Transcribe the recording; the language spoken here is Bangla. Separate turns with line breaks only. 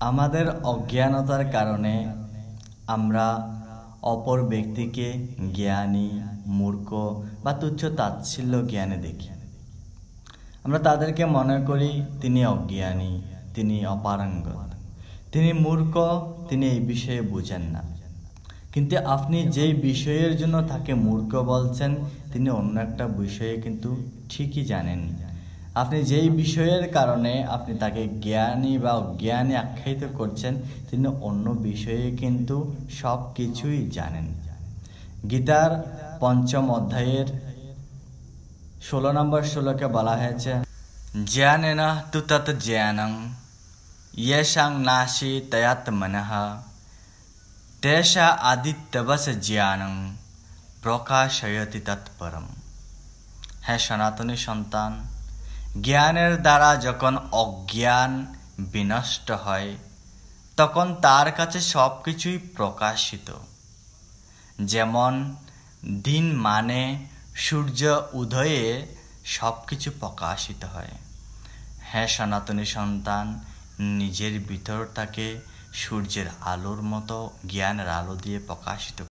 আমাদের অজ্ঞানতার কারণে আমরা অপর ব্যক্তিকে জ্ঞানী, মূর্খ বা তুচ্ছ তাচ্ছিল্য জ্ঞানে দেখি। আমরা তাদেরকে মনে করি তিনি অজ্ঞানী, তিনি অপারঙ্গত, তিনি মূর্খ, তিনি এই বিষয়ে বুঝেন না। কিন্তু আপনি যেই বিষয়ের জন্য তাকে মূর্খ বলছেন, তিনি অন্য একটা বিষয়ে কিন্তু ঠিকই জানেন। আপনি যেই বিষয়ের কারণে আপনি তাকে জ্ঞানী বা অজ্ঞানী আখ্যায়িত করছেন, তিনি অন্য বিষয়ে কিন্তু সব কিছুই জানেন। গীতার ৫ম অধ্যায়ের ১৬ নম্বর শ্লোকে বলা হয়েছে, জ্ঞানেন তু তৎ জ্ঞানং येषां नाशि तयात्मनः तेषा आदित्यवश জ্ঞানং প্রকাশয়তি তৎপরম। হ্যাঁ সনাতনী সন্তান, জ্ঞানের দ্বারা যখন অজ্ঞান বিনষ্ট হয় তখন তার কাছে সব কিছুই প্রকাশিত। যেমন দিন মানে সূর্য উদয়ে সব কিছু প্রকাশিত হয়। হ্যাঁ সনাতনী সন্তান, নিজের ভিতরটাকে সূর্যের আলোর মতো জ্ঞানের আলো দিয়ে প্রকাশিত